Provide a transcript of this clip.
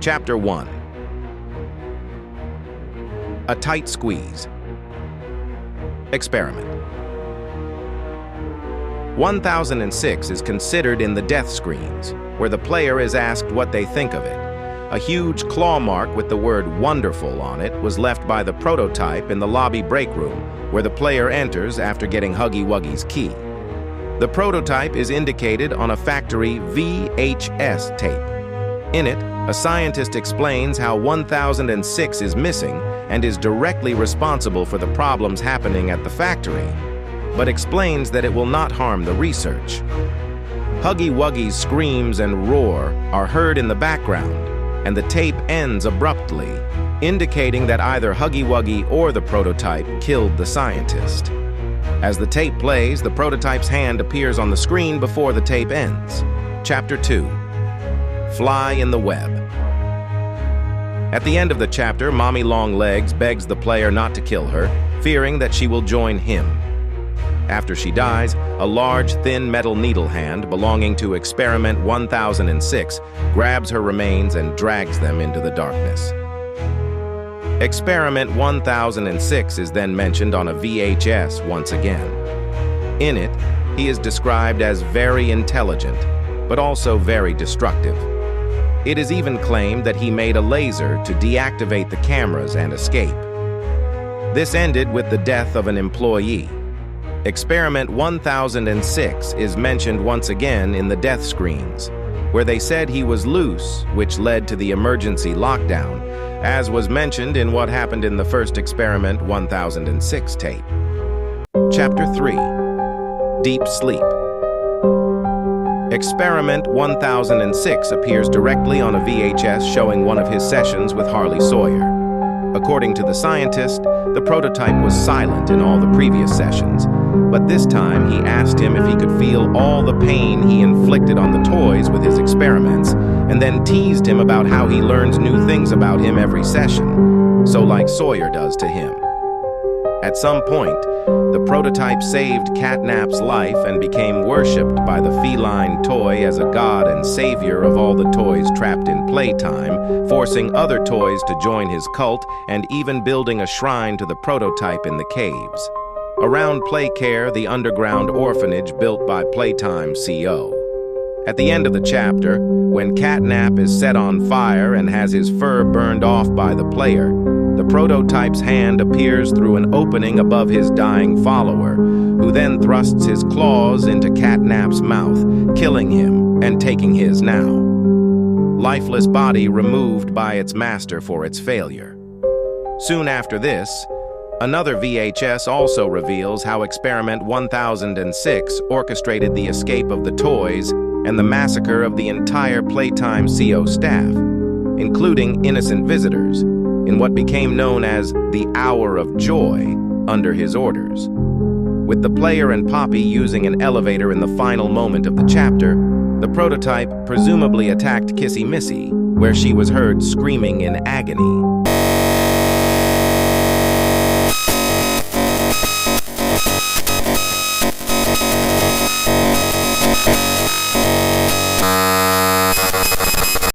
Chapter 1. A tight squeeze. Experiment. 1006 is considered in the death screens, where the player is asked what they think of it. A huge claw mark with the word "wonderful" on it was left by the prototype in the lobby break room, where the player enters after getting Huggy Wuggy's key. The prototype is indicated on a factory VHS tape. In it, a scientist explains how 1006 is missing and is directly responsible for the problems happening at the factory, but explains that it will not harm the research. Huggy Wuggy's screams and roar are heard in the background, and the tape ends abruptly, indicating that either Huggy Wuggy or the prototype killed the scientist. As the tape plays, the prototype's hand appears on the screen before the tape ends. Chapter 2. Fly in the Web. At the end of the chapter, Mommy Longlegs begs the player not to kill her, fearing that she will join him. After she dies, a large, thin metal needle hand belonging to Experiment-1006 grabs her remains and drags them into the darkness. Experiment-1006 is then mentioned on a VHS once again. In it, he is described as very intelligent, but also very destructive. It is even claimed that he made a laser to deactivate the cameras and escape. This ended with the death of an employee. Experiment-1006 is mentioned once again in the death screens, where they said he was loose, which led to the emergency lockdown, as was mentioned in what happened in the first Experiment-1006 tape. Chapter 3. Deep Sleep. Experiment-1006 appears directly on a VHS showing one of his sessions with Harley Sawyer. According to the scientist, the prototype was silent in all the previous sessions, but this time he asked him if he could feel all the pain he inflicted on the toys with his experiments, and then teased him about how he learns new things about him every session, so like Sawyer does to him. At some point, the prototype saved Catnap's life and became worshipped by the feline toy as a god and savior of all the toys trapped in playtime, forcing other toys to join his cult and even building a shrine to the prototype in the caves. Around Playcare, the underground orphanage built by Playtime CO. At the end of the chapter, when Catnap is set on fire and has his fur burned off by the player, the prototype's hand appears through an opening above his dying follower, who then thrusts his claws into Catnap's mouth, killing him and taking his now lifeless body removed by its master for its failure. Soon after this, another VHS also reveals how Experiment-1006 orchestrated the escape of the toys and the massacre of the entire Playtime CO staff, including innocent visitors, in what became known as the Hour of Joy under his orders. With the player and Poppy using an elevator in the final moment of the chapter, the prototype presumably attacked Kissy Missy, where she was heard screaming in agony.